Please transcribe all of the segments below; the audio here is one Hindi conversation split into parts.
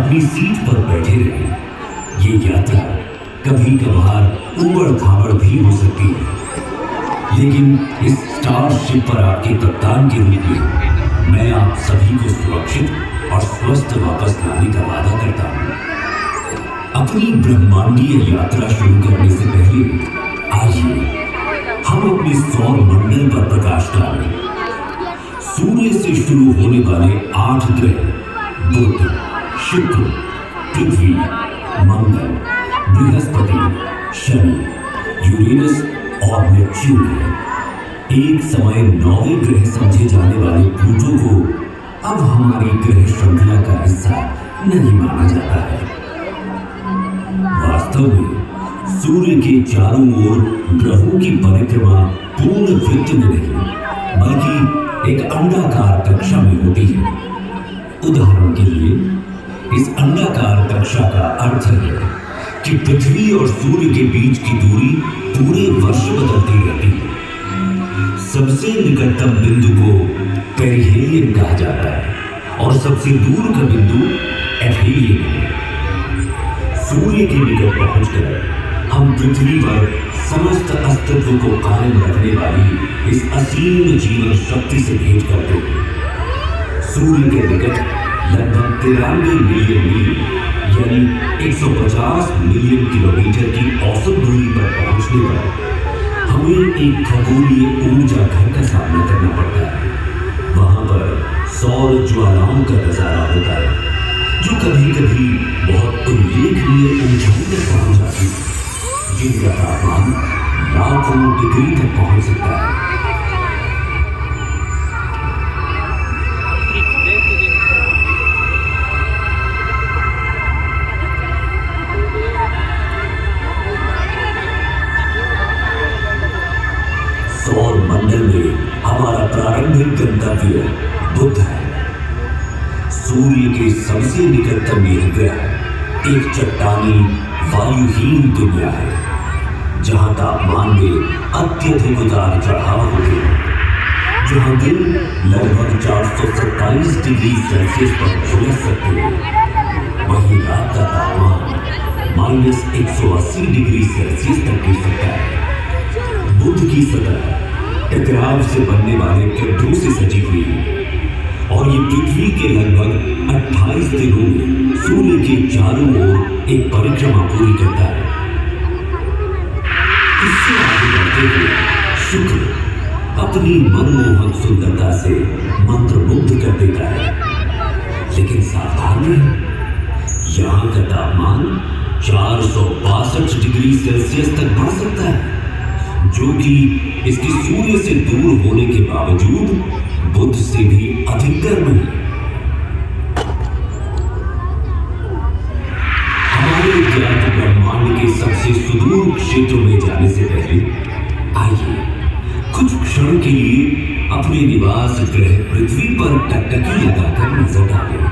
अपनी सीट पर बैठे रहे। ये यात्रा कभी कभार उबड़ खाबड़ भी हो सकती है, लेकिन इस स्टारशिप पर आपके कप्तान के रूप में मैं आप सभी को सुरक्षित और स्वस्थ वापस लाने का वादा करता हूँ। अपनी ब्रह्मांडीय यात्रा शुरू करने से पहले आइए हम अपने सौर मंडल पर प्रकाश डालें। सूर्य से शुरू होने वाले 8 ग्रह बुध, शुक्र, पृथ्वी, मंगल, बृहस्पति, शनि, यूरेनस और नेपच्यून है। एक समय 9वें ग्रह समझे जाने वाले प्लूटो को अब हमारी ग्रह श्रृंखला का हिस्सा नहीं माना जाता है। वास्तव में सूर्य के चारों ओर ग्रहों की परिक्रमा पूर्ण वृत्त में नहीं, बल्कि एक अंडाकार कक्षा में होती है। उदाहरण के लिए इस अंडाकार कक्षा का अर्थ है कि पृथ्वी और सूर्य के बीच की दूरी पूरे वर्ष बदलती रहती है। सबसे निकटतम बिंदु को पेरिहेलियन कहा जाता है और सबसे दूर का बिंदु एफेलियन है। सूर्य के निकट पहुंचकर हम पृथ्वी पर समस्त अस्तित्व को कायम रखने वाली इस असीम जीवन शक्ति से भेंट करते हैं। सूर्य के निकट लगभग 93 मिलियन मील यानी 150 मिलियन किलोमीटर की औसत दूरी पर पहुंचने पर हमें एक खगोलीय ऊर्जा घर का सामना करना पड़ता है। वहां पर सौर ज्वालाओं का नजारा होता है, जो कभी कभी बहुत उल्लेखनीय ऊंचाई तक पहुंच जाती है, जिनका तापमान लाखों डिग्री तक पहुंच सकता है। सौर मंडल में हमारा प्रारंभिक गंतव्य बुध है। सूर्य के सबसे निकटतम यह ग्रह एक चट्टानी वायुहीन दुनिया है, जहां तापमान में अत्यधिक उतार चढ़ाव होते हैं, जहां दिन लगभग 427 डिग्री सेल्सियस पर झुलस सकते हैं, वहीं रात का तापमान -180 डिग्री सेल्सियस तक गिर सकता है। बुध की सतह टकराव से बनने वाले गड्ढों से सजी हुई है और ये पृथ्वी के लगभग 28 दिनों में सूर्य के चारों ओर एक परिक्रमा पूरी करता है। इससे आगे बढ़ते हुए शुक्र अपनी मनमोहक सुंदरता से मंत्रमुग्ध कर देता है, लेकिन सावधान रहें, यहाँ का तापमान 462 डिग्री सेल्सियस तक बढ़ सकता है, जो कि इसके सूर्य से दूर होने के बावजूद बुध से भी अधिक गर्म है। हमारे ज्ञात ब्रह्मांड के सबसे सुदूर क्षेत्रों में जाने से पहले आइए कुछ क्षण के लिए अपने निवास ग्रह पृथ्वी पर टकटकी लगाकर नजर डालें,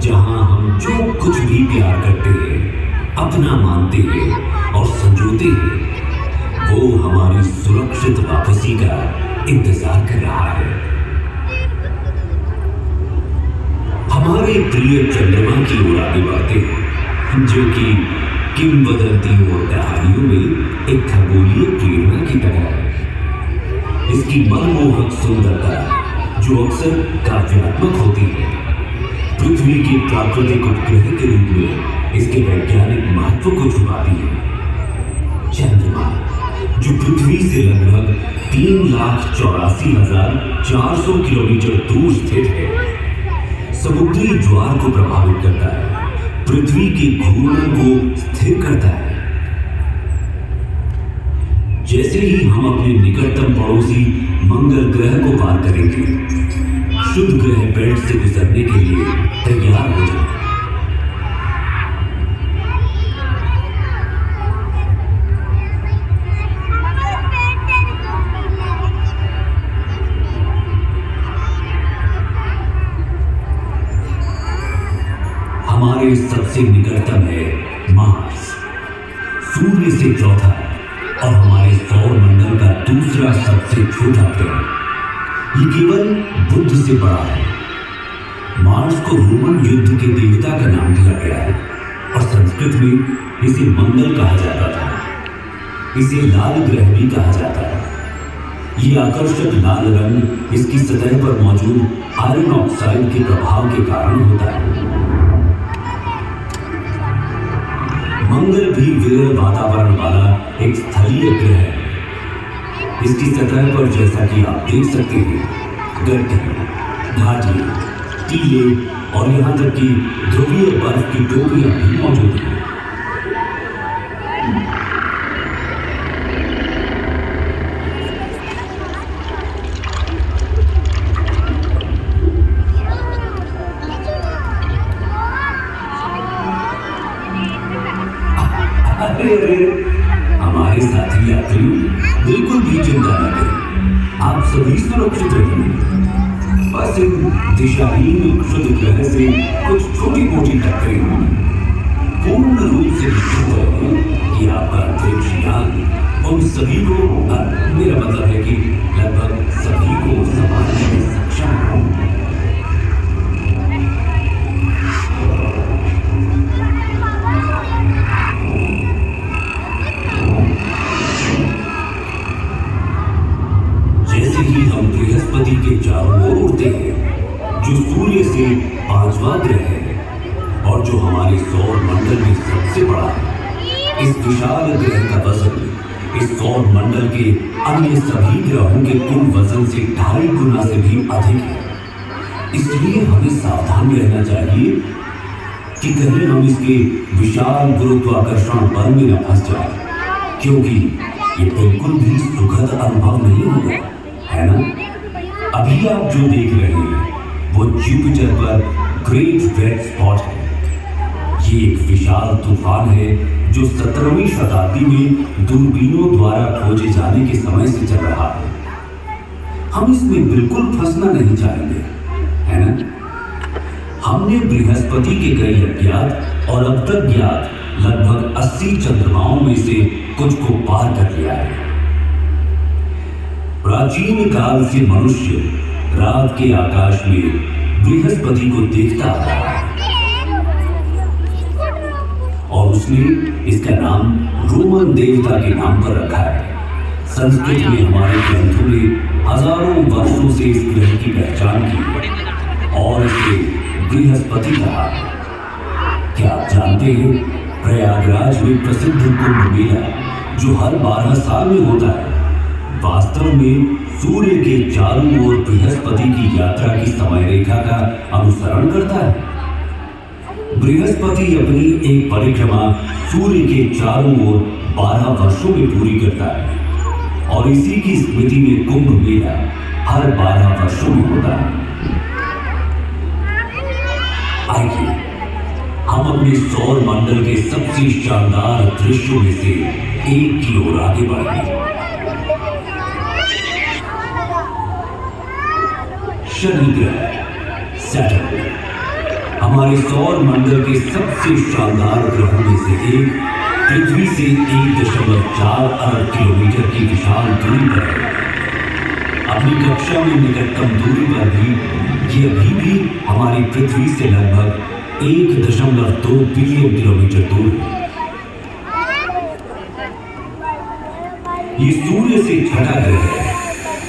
जहां हम जो कुछ भी प्यार करते हैं, अपना मानते हैं और संजोते हैं, वो हमारी सुरक्षित वापसी का इंतजार कर रहा है। हमारे प्रिय चंद्रमा की ओर आगे बढ़ते हैं, जो कि किंवदंतियों और कहानियों में एक खगोलीय प्रेरणा की तरह है। इसकी मनमोहक सुंदरता, जो अक्सर काव्यात्मक होती है, पृथ्वी के प्राकृतिक उपग्रह के रूप में इसके वैज्ञानिक महत्व को छुपाती है। चंद्रमा, जो पृथ्वी से लगभग 3,84,400 किलोमीटर दूर स्थित है, समुद्री ज्वार को प्रभावित करता है, पृथ्वी के घूर्णन को स्थिर करता है। जैसे ही हम अपने निकटतम पड़ोसी मंगल ग्रह को पार करेंगे, शुद्ध ग्रह बेल्ट से गुजरने के लिए तैयार हो जाए। हमारे सबसे निकटतम है मार्स, सूर्य से चौथा और हमारे सौर मंडल का दूसरा सबसे छोटा ग्रह। ये केवल बुध से बड़ा है। मार्स को रोमन युद्ध के देवता का नाम दिया गया है और संस्कृत में इसे मंगल कहा जाता था। इसे लाल ग्रह भी कहा जाता है। ये आकर्षक लाल रंग इसकी सतह पर मौजूद आयरन ऑक्साइड के प्रभाव के कारण होता है। मंगल भी विरल वातावरण वाला एक स्थलीय ग्रह है। इसकी सतह पर जैसा कि आप देख सकते हैं, गड्ढे, घाटियां, टीले और यहां तक कि ध्रुवीय बर्फ की टोपियां भी मौजूद हैं। हमारे साथी यात्री बिल्कुल भी चिंता न करें, आप सभी सुरक्षित रहेंगे। बस इन दिशाहीन क्षुद्र ग्रह से कुछ छोटी मोटी टक्करें होंगी। पूर्ण रूप से निश्चित रहें कि आपका अंतरिक्ष यान उन सभी को, मेरा मतलब है कि लगभग सभी को संभालने में सक्षम हो। जैसे ही हम बृहस्पति के चारों ओर उड़ते हैं, जो सूर्य से 5वां ग्रह है और जो हमारे सौर मंडल में सबसे बड़ा है, इस विशाल ग्रह का वजन इस सौर मंडल के अन्य सभी ग्रहों के कुल वजन से 2.5 गुना से भी अधिक है। इसलिए हमें सावधान रहना चाहिए कि कहीं हम इसके विशाल गुरुत्वाकर्षण बल में न फंस जाए, क्योंकि ये बिल्कुल भी सुखद अनुभव नहीं होगा, है ना? अभी आप जो देख रहे हैं वो जुपिटर पर ग्रेट रेड स्पॉट है। ये एक विशाल तूफान है जो 17वीं शताब्दी में दूरबीनों द्वारा खोजे जाने के समय से चल रहा है। हम इसमें बिल्कुल फंसना नहीं चाहेंगे, है ना? हमने बृहस्पति के कई अज्ञात और अब तक ज्ञात लगभग 80 चंद्रमाओं में से कुछ को पार कर लिया है। प्राचीन काल से मनुष्य रात के आकाश में बृहस्पति को देखता आ रहा है और उसने इसका नाम रोमन देवता के नाम पर रखा है। संस्कृत में हमारे ग्रंथों ने हजारों वर्षों से इस ग्रह की पहचान की और इसे बृहस्पति कहा। क्या आप जानते हैं, प्रयागराज में प्रसिद्ध कुंभ मेला जो हर 12 साल में होता है, वास्तव में सूर्य के चारों ओर बृहस्पति की यात्रा की समय रेखा का अनुसरण करता है। बृहस्पति अपनी एक परिक्रमा सूर्य के चारों ओर 12 वर्षों में पूरी करता है और इसी की स्मृति में कुंभ मेला हर 12 वर्षों में होता है। आइए हम अपने सौर मंडल के सबसे शानदार दृश्यों में से एक की ओर आगे बढ़ें। शनि ग्रह, सैटर्न, हमारे सौर मंडल के सबसे शानदार ग्रहों में से एक, पृथ्वी से 1.4 अरब किलोमीटर की विशाल दूरी पर है। अपनी कक्षा में निकटतम दूरी पर भी ये अभी भी हमारी पृथ्वी से लगभग 1.2 बिलियन किलोमीटर दूर है। ये सूर्य से छठा ग्रह है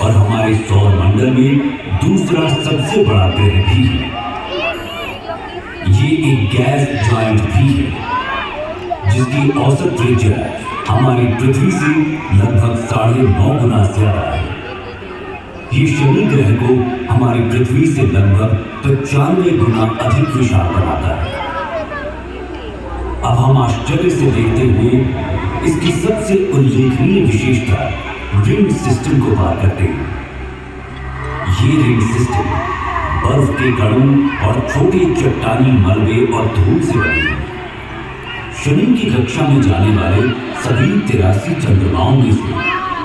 और हमारे सौर मंडल में दूसरा सबसे बड़ा ग्रह भी है। ये एक गैस जायंट भी है जिसकी औसत त्रिज्या हमारी पृथ्वी से लगभग 9.5 गुना ज्यादा है। ये शनि ग्रह को हमारी पृथ्वी से लगभग 95 गुना अधिक विशाल बनाता है। अब हम आश्चर्य से देखते हुए इसकी सबसे उल्लेखनीय विशेषता रिंग सिस्टम को पार करते हैं। ये रिंग सिस्टम बर्फ के कणों और छोटे चट्टानी मलबे और धूल से बनी है। शनि की कक्षा में जाने वाले सभी 83 चंद्रमाओं में से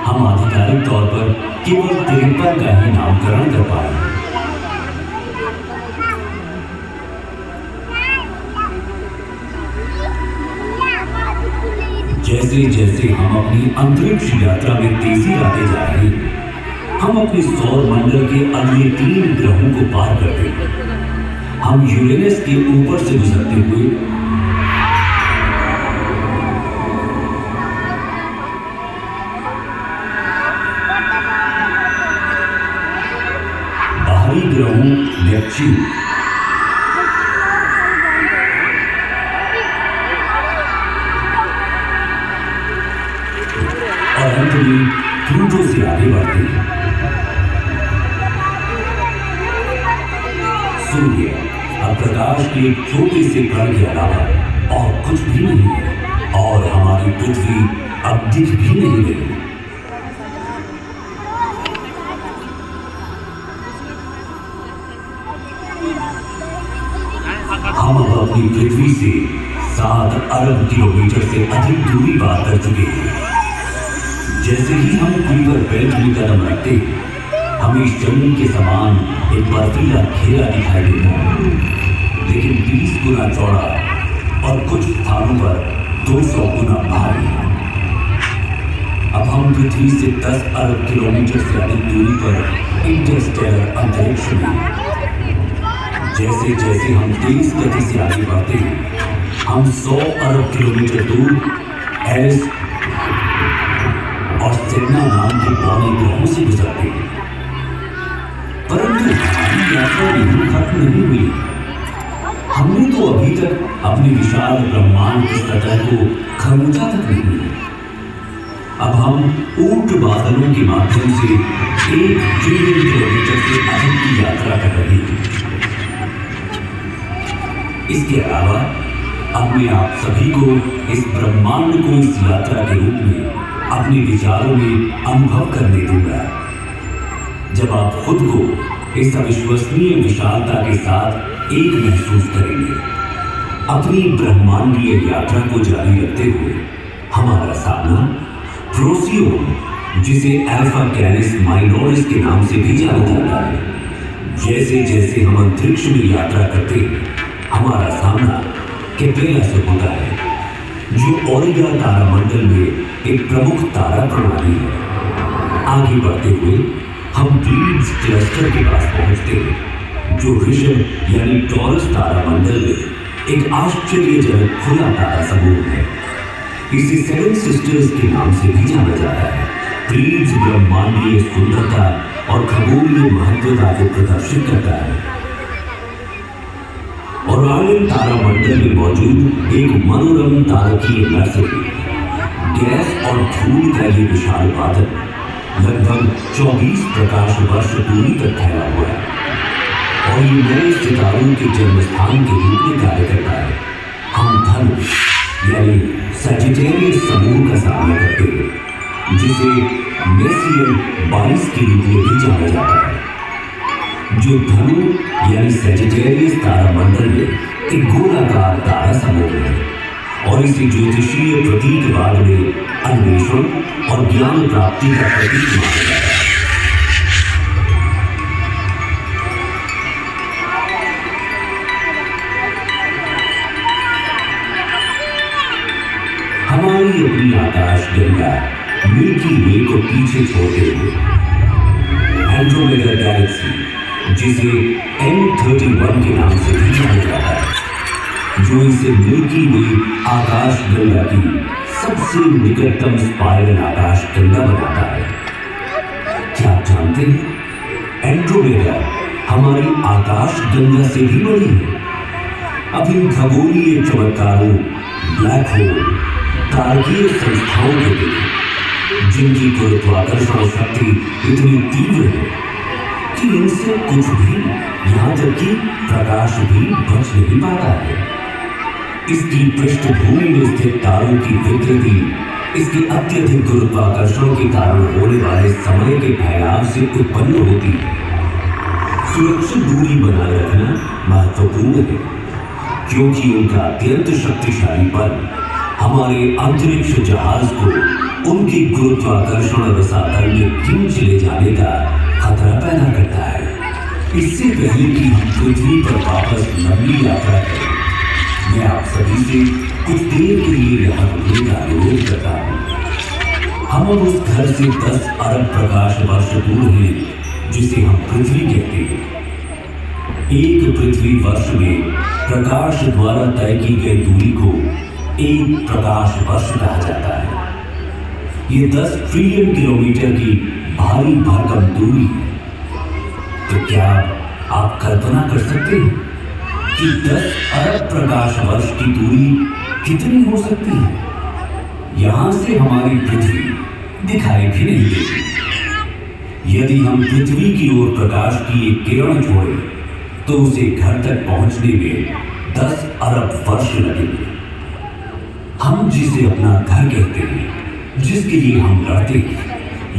हम आधिकारिक तौर पर केवल 53 का ही नामकरण कर पाए हैं। जैसे जैसे हम अपनी अंतरिक्ष यात्रा में तेजी लाते जा रहे हैं, हम अपने सौर मंडल के अन्य 3 ग्रहों को पार करते हैं। हम यूरेनस के ऊपर से गुजरते हुए बाहरी ग्रहों नेपच्यून और अंत में प्लूटो से आगे बढ़ते हैं। सूर्य अब प्रकाश के एक छोटे से कण के अलावा और कुछ भी नहीं है और हमारी पृथ्वी अब दिख भी नहीं रही। हम अब अपनी पृथ्वी से 7 अरब किलोमीटर से अधिक दूरी पार कर चुके हैं। जैसे ही हम कुइपर बेल्ट में कदम रखते हैं, हमें जमीन के समान एक बर्फीला घेरा दिखाई देता है, लेकिन 20 गुना चौड़ा और कुछ स्थानों पर 200 गुना भारी। अब हम पृथ्वी से 10 अरब किलोमीटर से अधिक दूरी पर इंटरस्टेलर अंतरिक्ष में। जैसे जैसे हम तेज गति से आगे बढ़ते हैं, हम 100 अरब किलोमीटर दूर एरिस और सिग्ना नाम के पौने ग्रहों से गुजरते हैं। परंतु हमारी यात्रा भी खत्म नहीं हुई। हमने तो अभी तक अपने विशाल ब्रह्मांड की सतह को खरोंचा तक नहीं हुई। अब हम ऊंट बादलों के माध्यम से 1 ट्रिलियन किलोमीटर से अधिक की यात्रा कर रहे हैं। इसके अलावा अब मैं आप सभी को इस ब्रह्मांड को इस यात्रा के रूप में अपने विचारों में अनुभव करने दूंगा। जब आप खुद को इस अविश्वसनीय विशालता के साथ एक महसूस करेंगे। अपनी ब्रह्मांडीय यात्रा को जारी रखते हुए हमारा सामना प्रोसियोन, जिसे अल्फा कैरिस माइनोरिस के नाम से भी जाना जाता है। जैसे जैसे हम अंतरिक्ष में यात्रा करते हैं, हमारा सामना केपेला से होता है, जो ओरिगा तारामंडल में एक प्रमुख तारा प्रणाली है। आगे बढ़ते हुए हम प्लीड्स क्लस्टर के पास पहुंचते हैं, जो ऋषभ यानी टॉरस तारामंडल में एक आश्चर्यजनक खुला तारा समूह है। इसे 7 सिस्टर्स के नाम से भी जाना जाता है। प्लीड्स ब्रह्मांडीय सुंदरता और खगोलीय महत्वता को प्रदर्शित करता है। ओरायन तारामंडल में मौजूद एक मनोरम तारकीय नर्सरी, गैस और धूल का ये विशाल बादल लगभग 24 प्रकाश वर्ष दूरी तक फैला हुआ है और ये नए सितारों के जन्म स्थान के रूप में कार्य करता है। हम धनु यानी सजिटेरियस समूह का सामना करते हैं, जिसे मेसियन 22 के रूप में भी जाना जाता है, जो धनु यानी सजिटेरियस तारामंडल में एक गोलाकार तारा समूह है और इसे ज्योतिषीय प्रतीकवाद में अन्वेषण और ज्ञान प्राप्ति का प्रतीक माना जाता है। हमारी अपनी आकाश गंगा मिल्की वे को पीछे छोड़ते हुए एंड्रोमेडा गैलेक्सी, जिसे M31 के नाम से भी जाना जाता है, जो इसे मिल्की वे आकाश गंगा की सबसे निकटतम स्पाइरल आकाश गंगा बनाता है। क्या आप जानते हैं, एंड्रोमेडा हमारी आकाश गंगा से भी बड़ी है। अब इन खगोलीय चमत्कारों, ब्लैक होल, तारकीय संस्थाओं को देखें, जिनकी गुरुत्वाकर्षण शक्ति इतनी तीव्र है कि इनसे कुछ भी, यहाँ तक कि प्रकाश भी बच नहीं पाता है। इसकी पृष्ठभूमि में स्थित तारों की विकृति इसके अत्यधिक गुरुत्वाकर्षण के कारण होने वाले समय के फैलाव से उत्पन्न होती है। सुरक्षित दूरी बनाए रखना महत्वपूर्ण है, क्योंकि उनका अत्यंत शक्तिशाली बल हमारे अंतरिक्ष जहाज को उनकी गुरुत्वाकर्षण रसातल में खींच ले जाने का खतरा पैदा करता है। इससे पहले कि हम पृथ्वी पर वापस लंबी यात्रा करें, मैं आप सभी से कुछ देर के लिए यहाँ रुकने का अनुरोध करता हूँ। हम अब उस घर से 10 अरब प्रकाश वर्ष दूर हैं, जिसे हम पृथ्वी कहते हैं। एक पृथ्वी वर्ष में प्रकाश द्वारा तय की गई दूरी को एक प्रकाश वर्ष कहा जाता है। ये 10 ट्रिलियन किलोमीटर की भारी भरकम दूरी है। तो क्या आप कल्पना कर सकते हैं कि 10 अरब प्रकाश वर्ष की दूरी कितनी हो सकती है? यहां से हमारी पृथ्वी दिखाई भी नहीं देती। यदि हम पृथ्वी की ओर प्रकाश की एक किरण छोड़ें तो उसे घर तक पहुंचने में 10 अरब वर्ष लगेंगे। हम जिसे अपना घर कहते हैं, जिसके लिए हम लड़ते हैं,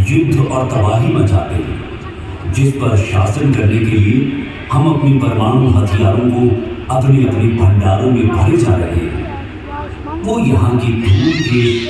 युद्ध और तबाही मचाते हैं, जिस पर शासन करने के लिए हम अपने परमाणु हथियारों को अपने अपने भंडारों में भरे जा रहे हैं, वो यहाँ की धूल के